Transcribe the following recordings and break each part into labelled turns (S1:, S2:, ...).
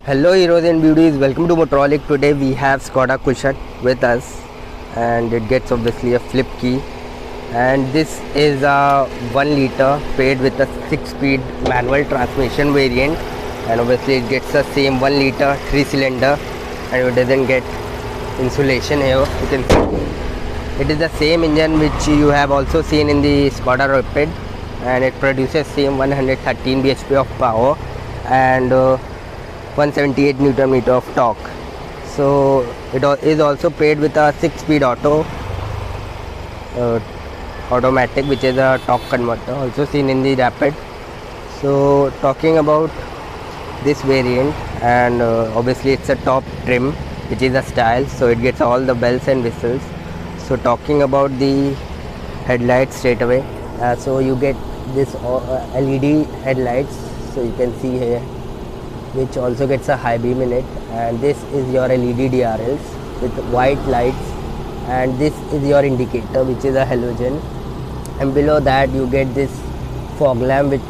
S1: Hello heroes and beauties, welcome to Motorolic. Today we have Skoda Kushaq with us, and it gets obviously a flip key, and this is a 1 liter paired with a 6-speed manual transmission variant, and obviously it gets the same 1 liter 3-cylinder, and it doesn't get insulation here. You can see it is the same engine which you have also seen in the Skoda Rapid, and it produces same 113 bhp of power and 178 Newton meter of torque. So it is also paired with a 6-speed automatic, which is a torque converter, also seen in the Rapid. So talking about this variant, and obviously it's a top trim, which is a style, so it gets all the bells and whistles. So talking about the headlights straight away, so you get this LED headlights, so you can see here, which also gets a high beam in it, and this is your LED DRLs with white lights, and this is your indicator, which is a halogen, and below that you get this fog lamp, which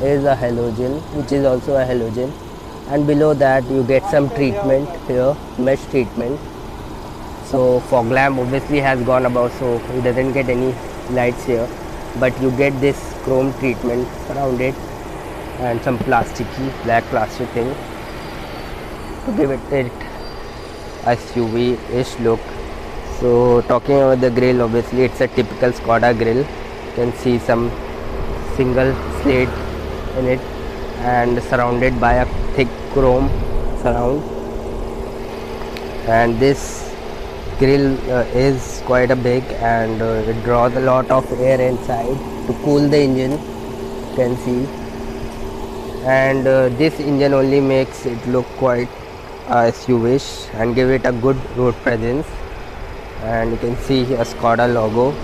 S1: is a halogen, which is also a halogen, and below that you get some treatment here, mesh treatment. So fog lamp obviously has gone above, so it doesn't get any lights here, but you get this chrome treatment around it and some plasticky black plastic thing to give it SUV-ish look. So talking about the grille, obviously it's a typical Skoda grille. You can see some single slate in it and surrounded by a thick chrome surround, and this grille is quite a big, and it draws a lot of air inside to cool the engine, you can see. And this engine only makes it look quite SUV-ish and give it a good road presence, and you can see a Skoda logo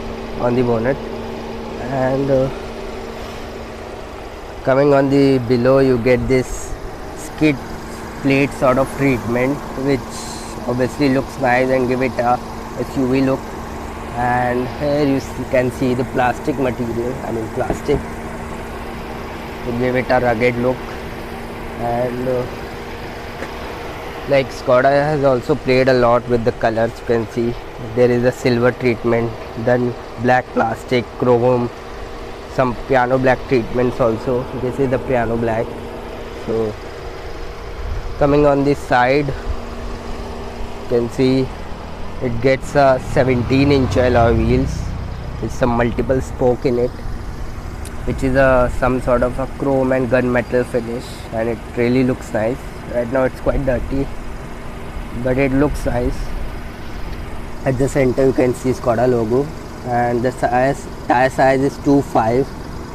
S1: on the bonnet. And coming on the below, you get this skid plate sort of treatment, which obviously looks nice and give it a SUV look. And here you can see the plastic material, plastic, to give it a rugged look. And like Skoda has also played a lot with the colors. You can see there is a silver treatment, then black plastic, chrome, some piano black treatments also. This is the piano black. So coming on this side, you can see it gets a 17-inch alloy wheels with some multiple spoke in it, which is some sort of a chrome and gunmetal finish, and it really looks nice. Right now it's quite dirty, but it looks nice. At the center you can see Skoda logo, and the tire size is 2.5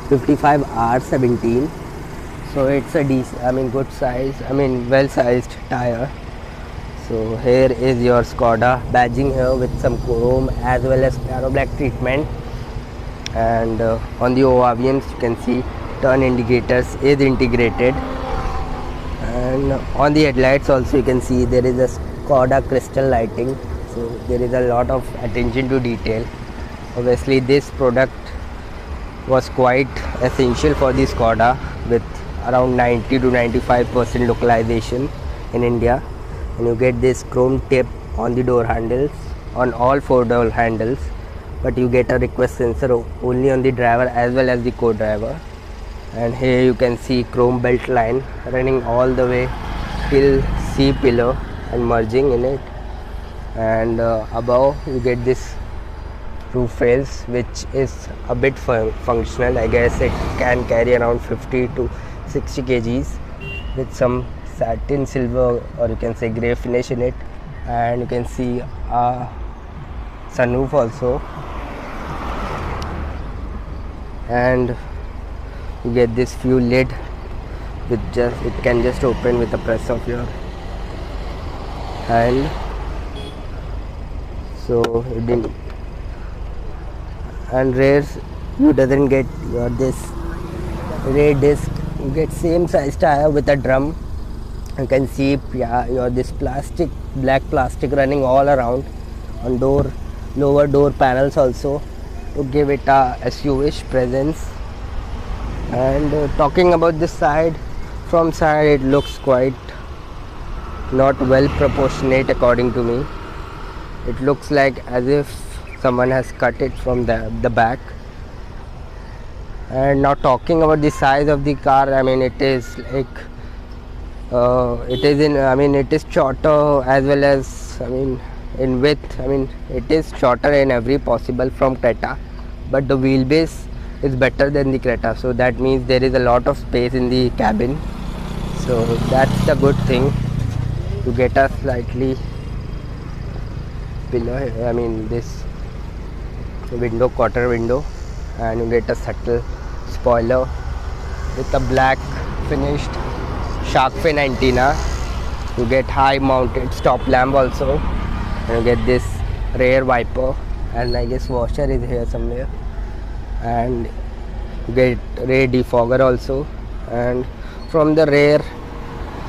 S1: 55R17. So it's a decent, good size, well sized tire. So here is your Skoda badging here with some chrome as well as piano black treatment. And on the ORVMs you can see turn indicators is integrated, and on the headlights also you can see there is a Skoda crystal lighting, so there is a lot of attention to detail. Obviously this product was quite essential for the Skoda, with around 90 to 95% localization in India. And you get this chrome tip on the door handles, on all 4 door handles, but you get a request sensor only on the driver as well as the co-driver. And here you can see chrome belt line running all the way till C pillar and merging in it. And above you get this roof rails, which is a bit functional. I guess it can carry around 50 to 60 kgs with some satin silver, or you can say grey finish in it. And you can see a sunroof also, and you get this fuel lid with it can just open with a press of your hand. So it didn't, and rears you doesn't get your this rear disc. You get same size tire with a drum. You can see your this black plastic running all around on lower door panels also, to give it a SUV-ish presence. And talking about this side, from side it looks quite not well proportionate according to me. It looks like as if someone has cut it from the back. And now talking about the size of the car, I mean it is like it is shorter as well as, I mean, in width. I mean it is shorter in every possible from Creta, but the wheelbase is better than the Creta, so that means there is a lot of space in the cabin, so that's the good thing. To get a slightly below, I mean this window, quarter window, and you get a subtle spoiler with a black finished shark fin antenna. You get high mounted stop lamp also, and you get this rear wiper, and I guess washer is here somewhere, and you get rear defogger also. And from the rear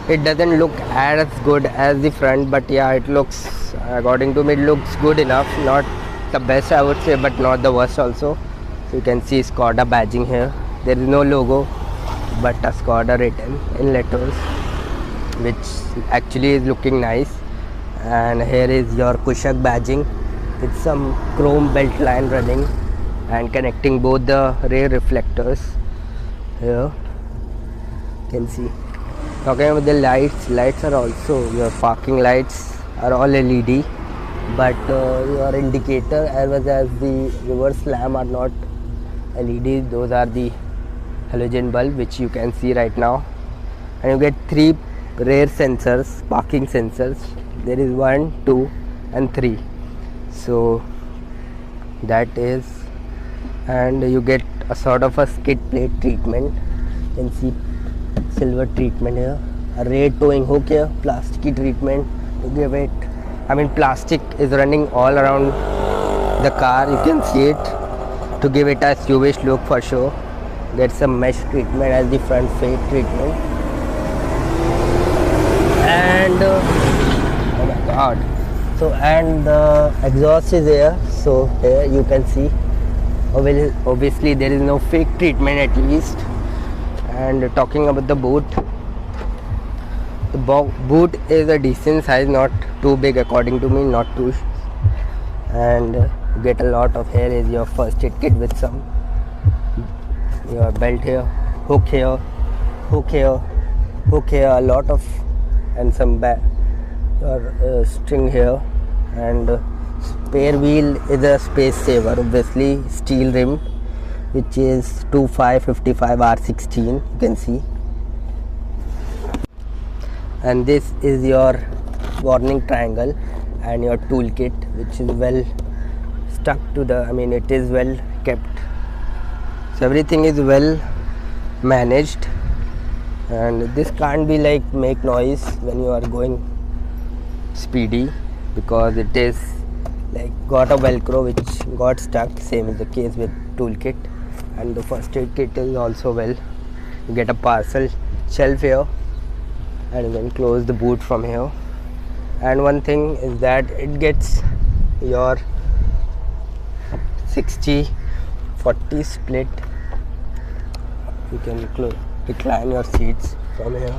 S1: it doesn't look as good as the front, but yeah, it looks, according to me, it looks good enough. Not the best I would say, but not the worst also. So you can see Skoda badging here. There is no logo but a Skoda written in letters, which actually is looking nice. And here is your Kushaq badging with some chrome belt line running and connecting both the rear reflectors here. You can see. Talking about the lights are also, your parking lights are all LED, but your indicator as well as the reverse lamp are not LED. Those are the halogen bulb, which you can see right now. And you get 3 rear sensors, parking sensors. There is 1, 2 and 3. So that is, and you get a sort of a skid plate treatment. You can see silver treatment here, a rear towing hook here, plasticky treatment to give it, I mean plastic is running all around the car, you can see it, to give it a SUV look for sure. Get some mesh treatment as the front fade treatment, and oh my god, so, and the exhaust is here. So here you can see, obviously there is no fake treatment at least. And talking about the boot, the boot is a decent size, not too big according to me, not too, and you get a lot of, here is your first aid kit with some, your belt here, hook here, hook here, hook here, a lot of, and some your string here, and spare wheel is a space saver, obviously steel rim, which is 2555 R16, you can see. And this is your warning triangle and your toolkit, which is well stuck to the, I mean it is well kept, so everything is well managed. And this can't be like make noise when you are going speedy, because it is like got a velcro which got stuck. Same is the case with toolkit. And the first aid kit is also well. You get a parcel shelf here, and you can close the boot from here. And one thing is that it gets your 60-40 split. You can recline your seats from here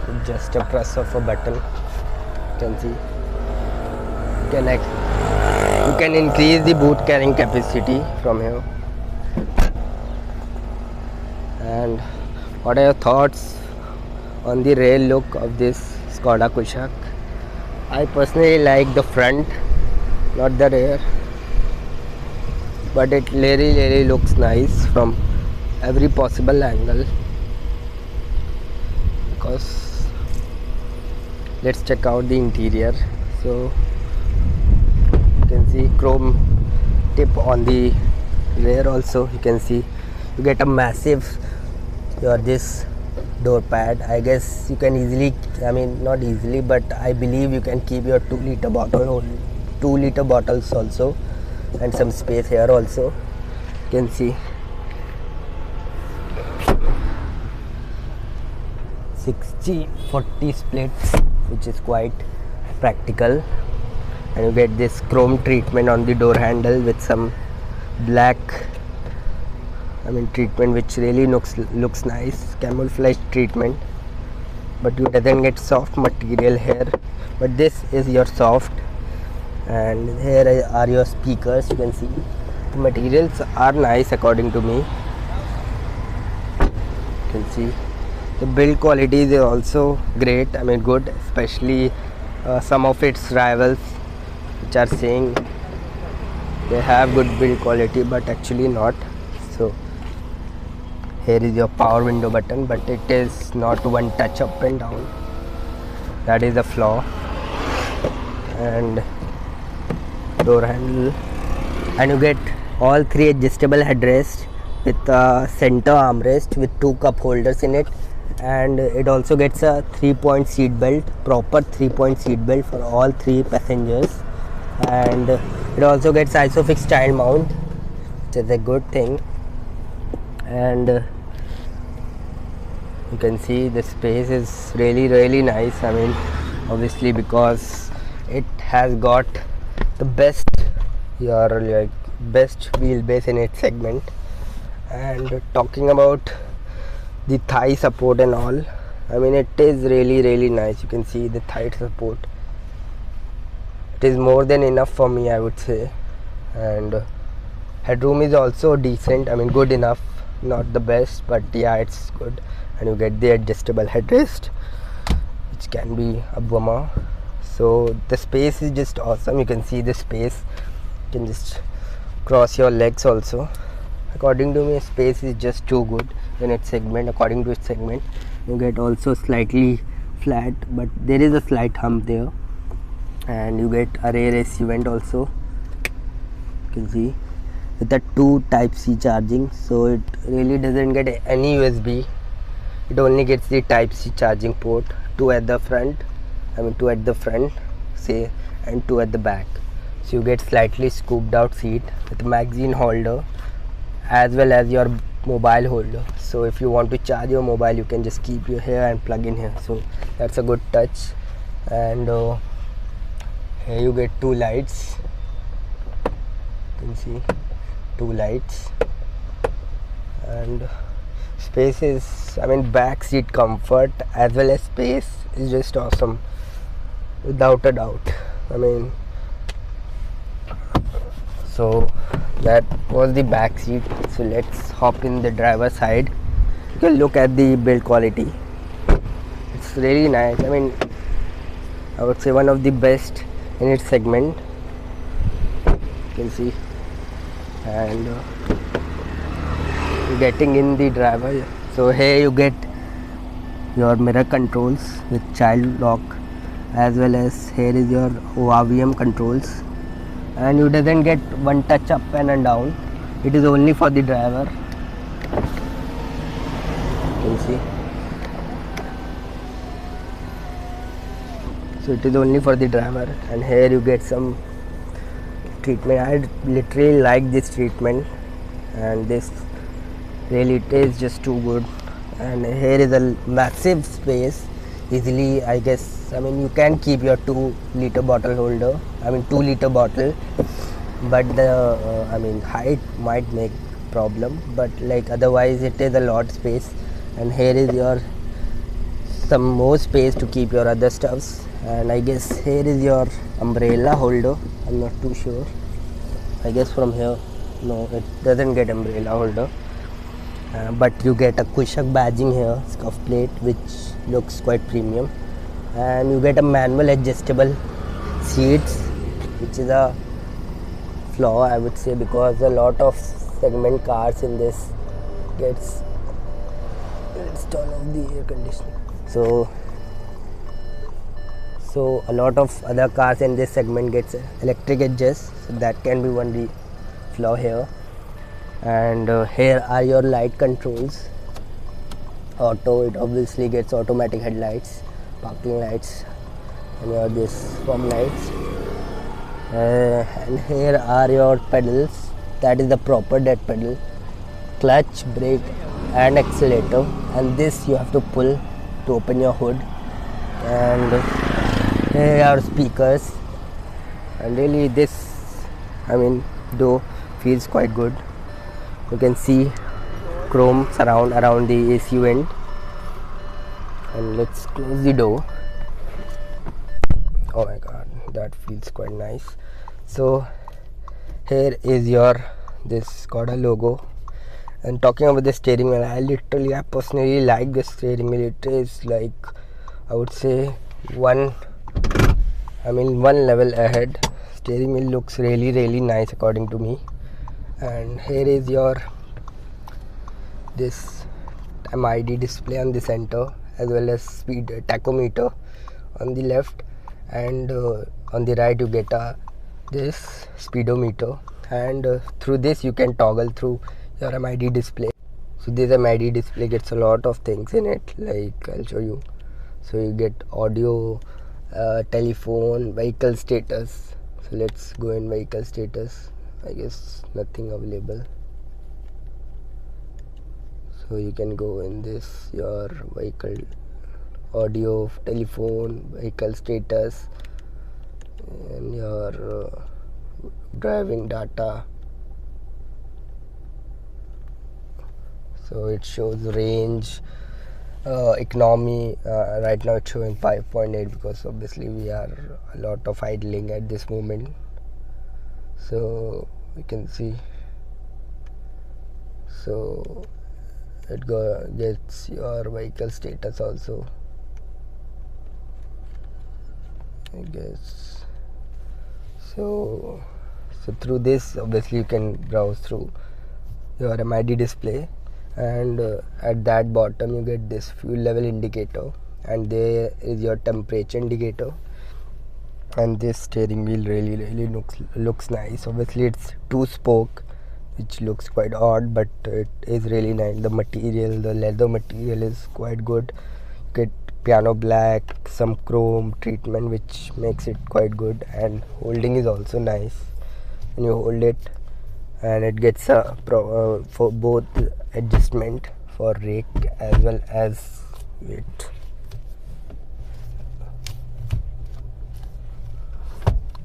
S1: with just a press of a button. You can see, you can increase the boot carrying capacity from here. And what are your thoughts on the rear look of this Skoda Kushaq? I personally like the front, not the rear, but it really looks nice from every possible angle. Because let's check out the interior. So you can see chrome tip on the rear also. You can see you get a massive this door pad. I guess you can easily, I mean not easily, but I believe you can keep your 2-liter bottle, 2-liter bottles also, and some space here also. You can see 60-40 splits, which is quite practical. And you get this chrome treatment on the door handle with some black, I mean treatment, which really looks nice, camouflage treatment. but you doesn't get soft material here, but this is your soft. And here are your speakers. You can see the materials are nice according to me. You can see the build quality is also great, I mean good, especially some of its rivals which are saying they have good build quality but actually not. So here is your power window button, but it is not one touch up and down, that is a flaw. And door handle, and you get all three adjustable headrests with a center armrest with 2 cup holders in it, and it also gets a 3-point seat belt, proper 3-point seat belt for all 3 passengers. And it also gets isofix child mount, which is a good thing. And you can see the space is really nice, I mean obviously because it has got the best best wheelbase in its segment. And talking about the thigh support and all, I mean it is really nice. You can see the thigh support, it is more than enough for me, I would say. And headroom is also decent, I mean good enough, not the best, but yeah, it's good. And you get the adjustable headrest, which can be a bummer. So the space is just awesome. You can see the space, you can just cross your legs also. According to me, space is just too good in its segment. According to its segment, you get also slightly flat, but there is a slight hump there. And you get a rear AC vent also, you can see, with the 2 type C charging. So it really doesn't get any USB, it only gets the type C charging port, 2 at the front, I mean 2 at the front say, and 2 at the back. So you get slightly scooped out seat with magazine holder as well as your mobile holder. So if you want to charge your mobile, you can just keep your here and plug in here, so that's a good touch. And here you get 2 lights, you can see 2 lights. And space is, I mean back seat comfort as well as space is just awesome, without a doubt. I mean, so that was the back seat. So let's hop in the driver's side. You can look at the build quality, it's really nice. I mean I would say one of the best in its segment, you can see. And getting in the driver, so here you get your mirror controls with child lock, as well as here is your ORVM controls. And you doesn't get one touch up and down, it is only for the driver, you can see. So it is only for the driver. And here you get some treatment. I literally like this treatment, and this really, it is just too good. And here is a massive space, easily, I guess, I mean you can keep your 2-liter bottle holder, I mean 2-liter bottle, but the I mean height might make problem, but like otherwise it is a lot space. And here is your some more space to keep your other stuffs. And I guess here is your umbrella holder, I'm not too sure, I guess from here, no, it doesn't get umbrella holder. But you get a Kushak badging here, scuff plate, which looks quite premium. And you get a manual adjustable seats, which is a flaw, I would say, because a lot of segment cars in this gets, let's turn off the air conditioning. So a lot of other cars in this segment gets electric adjust, so that can be one flaw here. And here are your light controls, auto, it obviously gets automatic headlights, parking lights, and your this fog lights. And here are your pedals, that is the proper dead pedal, clutch, brake and accelerator, and this you have to pull to open your hood. And here are speakers, and really this, I mean though, feels quite good. You can see chrome surround around the AC vent, and let's close the door. Oh my god, that feels quite nice. So here is your this Skoda logo. And talking about the steering wheel, I personally like the steering wheel. It is like, I would say, one level ahead. Steering wheel looks really nice according to me. And here is your this MID display on the center, as well as speed tachometer on the left, and on the right you get this speedometer, and through this you can toggle through your MID display. So this MID display gets a lot of things in it, like I'll show you. So you get audio, telephone, vehicle status. So let's go in vehicle status. I guess nothing available. So you can go in this, your vehicle audio, telephone, vehicle status, and your driving data. So it shows range, economy. Right now it's showing 5.8 because obviously we are a lot of idling at this moment. So we can see. So it gets your vehicle status also, I guess. So through this obviously you can browse through your MID display, and at that bottom you get this fuel level indicator, and there is your temperature indicator. And this steering wheel really looks nice. Obviously it's 2-spoke, which looks quite odd, but it is really nice. The leather material is quite good. Get piano black, some chrome treatment, which makes it quite good, and holding is also nice. When you hold it, and it gets for both adjustment for rake as well as weight.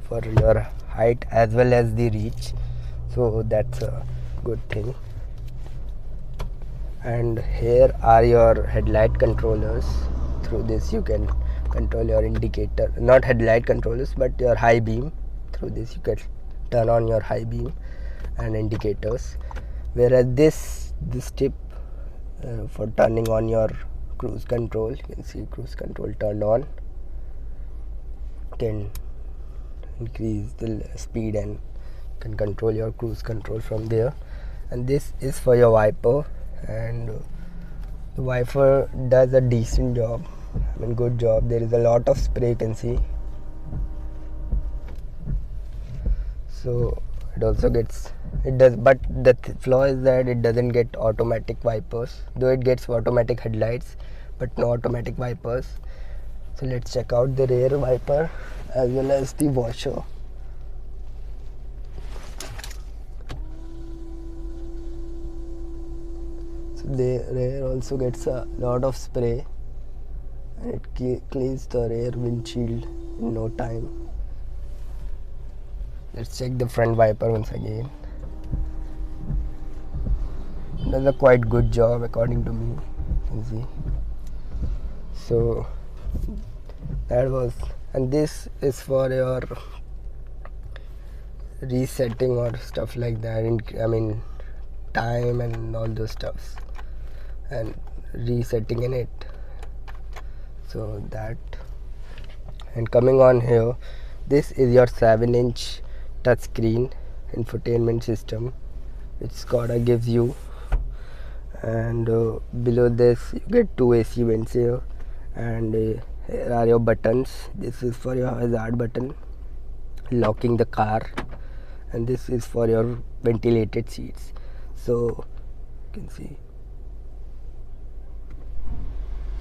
S1: For your height as well as the reach, so that's a good thing. And here are your headlight controllers. Through this you can control your indicator, not headlight controllers but your high beam. Through this you can turn on your high beam and indicators, whereas this tip for turning on your cruise control, you can see cruise control turned on, can increase the speed and can control your cruise control from there. And this is for your wiper, and the wiper does a decent job, good job. There is a lot of spray, you can see. So it also gets, it does, but the flaw is that it doesn't get automatic wipers, though it gets automatic headlights but no automatic wipers. So let's check out the rear wiper as well as the washer. So the rear also gets a lot of spray, and it cleans the rear windshield in no time. Let's check the front wiper once again. It does a quite good job according to me, you can see. So that was, and this is for your resetting or stuff like that, time and all those stuffs, and resetting in it. So that, and coming on here, this is your 7-inch touchscreen infotainment system which Skoda gives you, and below this you get 2 AC vents here, and here are your buttons. This is for your hazard button, locking the car, and this is for your ventilated seats. So you can see,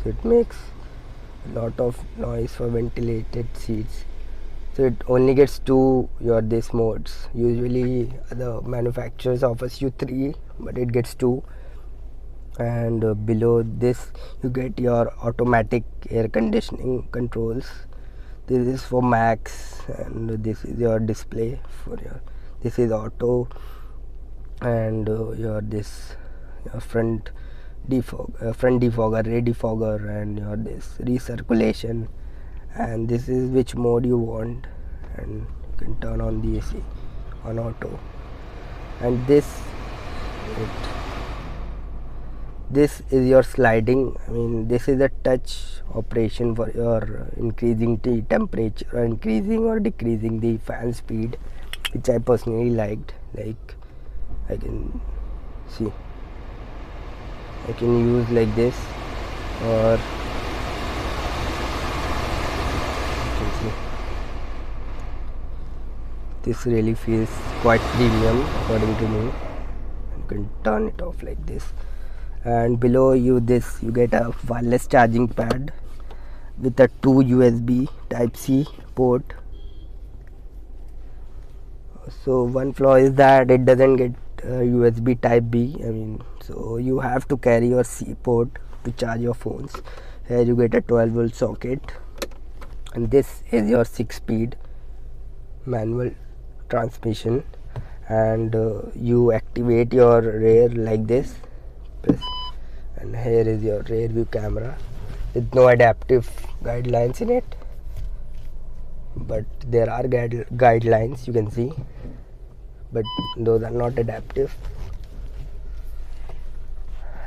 S1: so it makes a lot of noise for ventilated seats. So it only gets 2 your this modes. Usually the manufacturers offers you 3, but it gets 2. And below this you get your automatic air conditioning controls. This is for max, and this is your display for your, this is auto, and your front front defogger, rear defogger, and your this recirculation, and this is which mode you want, and you can turn on the AC on auto. And this is your sliding, I mean this is a touch operation for your increasing the temperature or increasing or decreasing the fan speed, which I personally liked. Like I can see, I can use like this, or you can see this really feels quite premium according to me. You can turn it off like this, and below you get a wireless charging pad with a 2 USB Type-C port. So one flaw is that it doesn't get USB Type-B, I mean, so you have to carry your C port to charge your phones. Here you get a 12-volt socket, and this is your 6-speed manual transmission, and you activate your rear like this, press, and here is your rear view camera with no adaptive guidelines in it, but there are guidelines you can see, but those are not adaptive.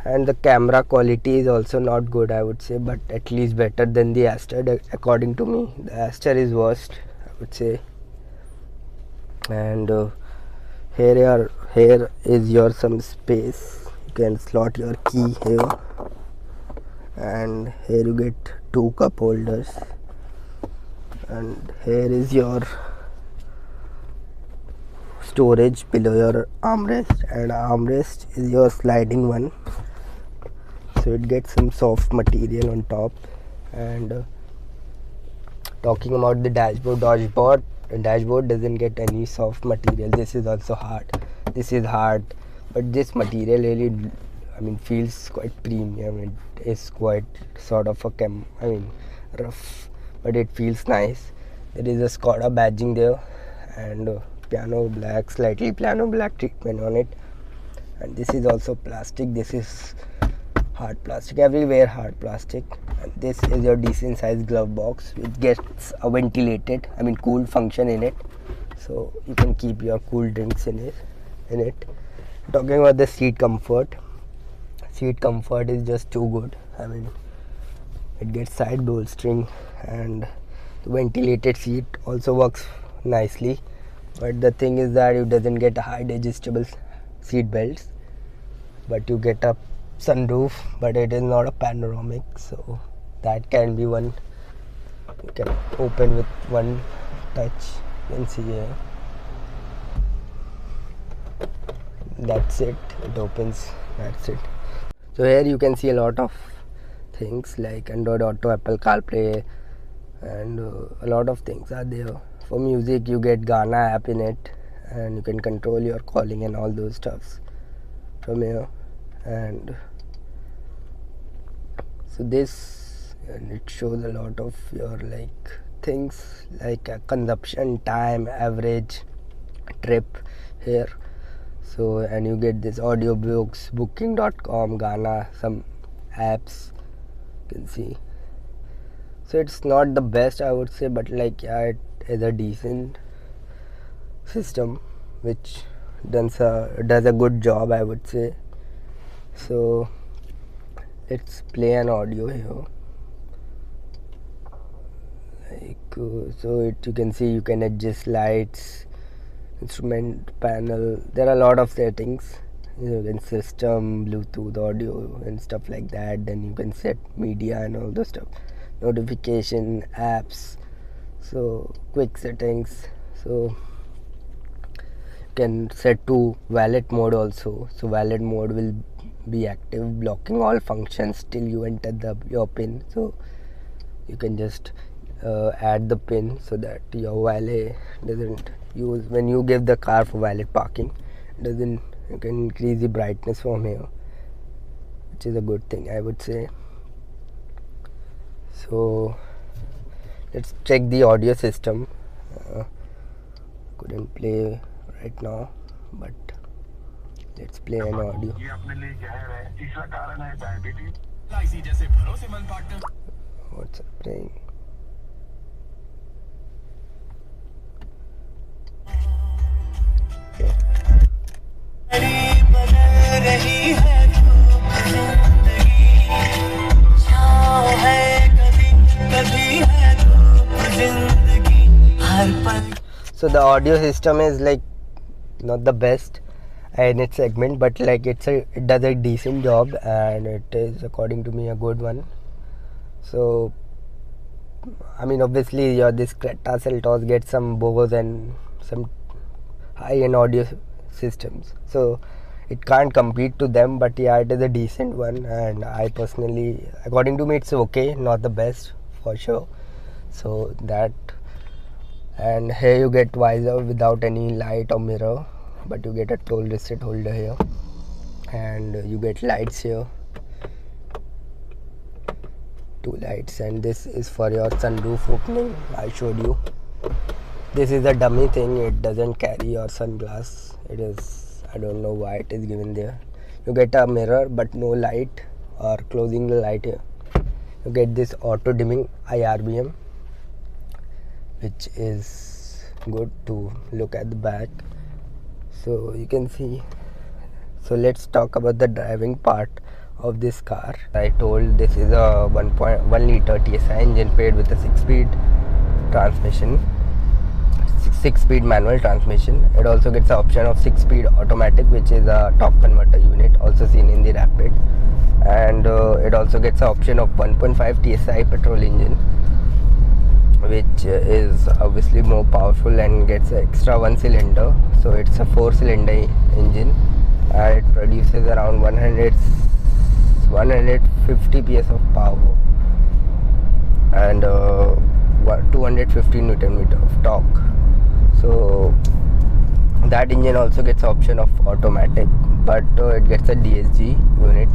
S1: And the camera quality is also not good, I would say, but at least better than the Aster. According to me, the Aster is worst, I would say. And here is your some space, you can slot your key here, and here you get 2 cup holders, and here is your storage below your armrest, and armrest is your sliding one, so it gets some soft material on top. And talking about the dashboard doesn't get any soft material. This is also hard, this is hard, but this material really, I mean, feels quite premium. It is quite sort of a rough, but it feels nice. There is a Skoda badging there, and slightly piano black treatment on it. And this is also plastic, this is hard plastic, everywhere hard plastic. And this is your decent size glove box, which gets a ventilated, I mean cooled function in it, so you can keep your cool drinks in it. Talking about the seat comfort is just too good. I mean, it gets side bolstering, and the ventilated seat also works nicely, but the thing is that it doesn't get a high adjustable seat belts, but you get a sunroof, but it is not a panoramic, so that can be one, you can open with one touch. You can see here, that's it opens, that's it. So here you can see a lot of things like Android Auto, Apple CarPlay, and a lot of things are there. For music you get Gaana app in it, and you can control your calling and all those stuffs from here. And so this, and it shows a lot of your like things like consumption time, average trip here. So, and you get this audiobooks, booking.com, Gaana, some apps you can see. So it's not the best, I would say, but like, yeah, it is a decent system which does a good job, I would say. So let's play an audio here. Like so you can see you can adjust lights, instrument panel, there are a lot of settings. You can system, Bluetooth, audio and stuff like that. Then you can set media and all those stuff, notification, apps, so quick settings. So you can set to wallet mode also, so wallet mode will be active, blocking all functions till you enter your pin. So you can just add the pin so that your valet doesn't use, when you give the car for valet parking, doesn't, you can increase the brightness from here, which is a good thing, I would say. So let's check the audio system. Couldn't play right now, but Let's play an audio.
S2: ये अपने लिए जहर है। तीसरा कारण है diabetes.
S3: LIC जैसे भरोसेमंद पार्टनर।
S1: What's playing? Okay.
S3: बदल रही है जिंदगी, छाँव है कभी कभी है जिंदगी हर पल।
S1: So the audio system is like not the best in its segment, but like it does a decent job, and it is, according to me, a good one. So I mean, obviously this Creta Seltos gets some Bose and some high-end audio systems, so it can't compete to them, but yeah, it is a decent one, and I personally, according to me, it's okay, not the best for sure. So that, and here you get visor without any light or mirror, but you get a toll receipt holder here, and you get lights here, 2 lights, and this is for your sunroof opening. I showed you. This is a dummy thing, it doesn't carry your sunglass. It is, I don't know why it is given there. You get a mirror but no light, or closing the light here. You get this auto dimming IRBM, which is good to look at the back. So you can see. So let's talk about the driving part of this car. I told this is a 1.1 liter TSI engine paired with a 6-speed transmission, 6-speed manual transmission. It also gets the option of 6-speed automatic, which is a torque converter unit, also seen in the Rapid, and it also gets the option of 1.5 TSI petrol engine, which is obviously more powerful and gets an extra 1 cylinder. So it's a 4-cylinder engine, and it produces around 150 PS of power and 250 Newton meter of torque. So that engine also gets option of automatic, but it gets a DSG unit,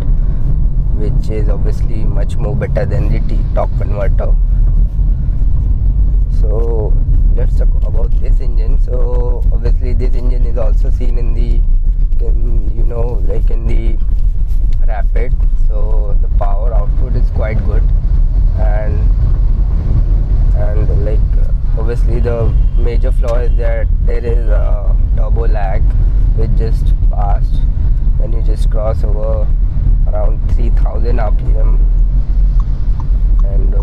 S1: which is obviously much more better than the torque converter. So let's talk about this engine. So obviously this engine is also seen in the, like in the Rapid. So the power output is quite good, and like obviously the major flaw is that there is a turbo lag, which just passed when you just cross over around 3000 RPM, and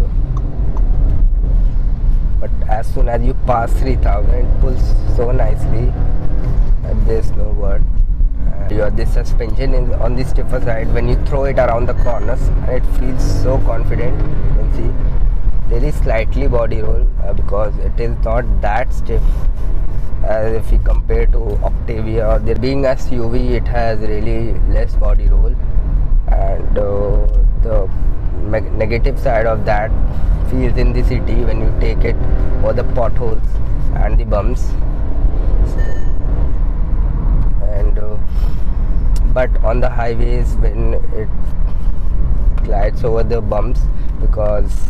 S1: but as soon as you pass 3000, it pulls so nicely that there's no word. This suspension is on the stiffer side. When you throw it around the corners, it feels so confident. You can see there is slightly body roll because it is not that stiff as if we compare to Octavia. There being a SUV, it has really less body roll, and the negative side of that feels in the city when you take it for the potholes and the bumps. And but on the highways, when it glides over the bumps, because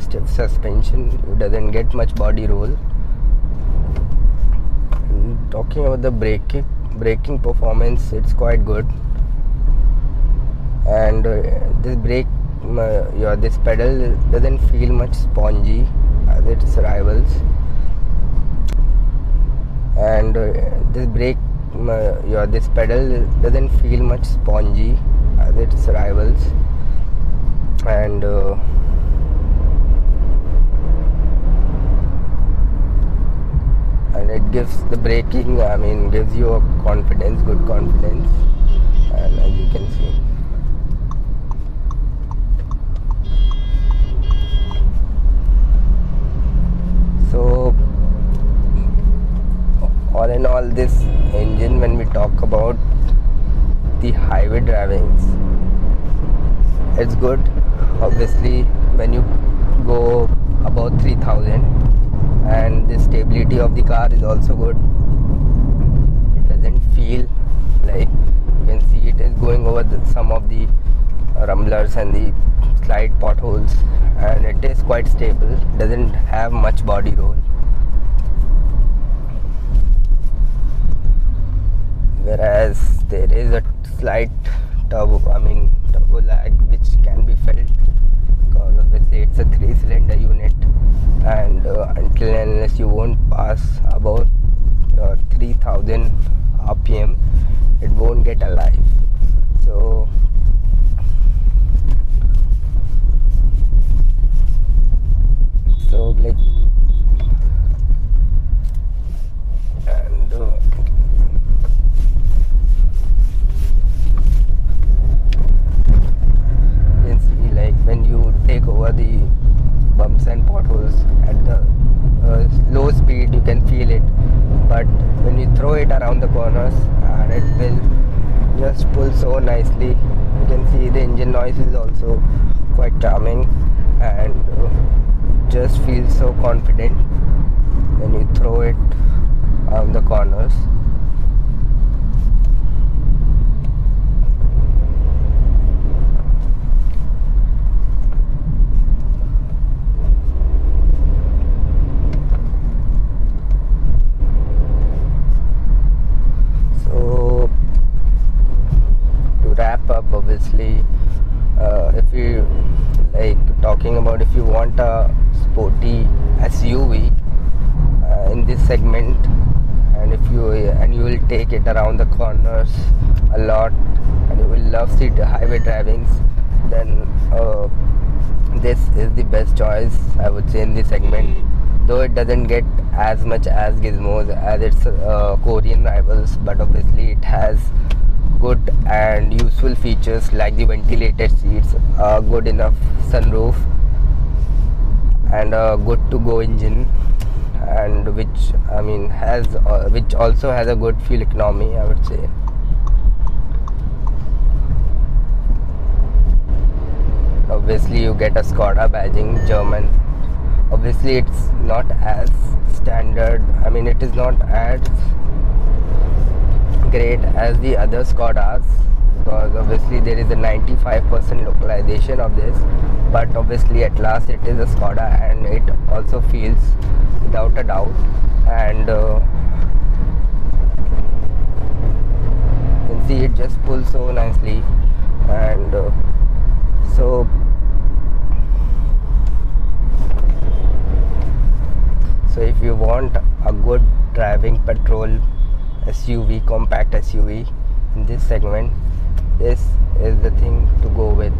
S1: stiff suspension, it doesn't get much body roll. And talking about the braking performance, it's quite good, and this this pedal doesn't feel much spongy as its rivals, and this pedal doesn't feel much spongy as its rivals, and it gives the braking, gives you a confidence, good confidence, and as you can see. So all in all, this engine, when we talk about the highway drivings, it's good. Obviously when you go above 3000, and the stability of the car is also good. It doesn't feel like, you can see it is going over some of the rumblers and the slight potholes, and it is quite stable, doesn't have much body roll. whereas there is a slight turbo lag which can be felt because obviously it's a 3-cylinder unit, and until and unless you won't pass about 3000 rpm, it won't get alive. So like, and you can see, like, when you take over the bumps and potholes at the low speed, you can feel it, but when you throw it around the corners, and it will just pull so nicely. You can see the engine noise is also quite charming, and just feels so confident when you throw it around the corners. So to wrap up, obviously, if you like talking about, if you want a sporty SUV in this segment, and you will take it around the corners a lot, and you will love the highway drivings, then this is the best choice, I would say, in this segment. Though it doesn't get as much as Gizmos as its Korean rivals, but obviously it has good and useful features like the ventilated seats, a good enough sunroof, and a good to go engine, and which also has a good fuel economy, I would say. Obviously you get a Skoda badging, German. Obviously it's not as standard, it is not as great as the other Skodas, because obviously there is a 95% localization of this, but obviously at last it is a Skoda, and it also feels without a doubt, and you can see it just pulls so nicely, and so if you want a good driving petrol SUV, compact SUV in this segment, this is the thing to go with.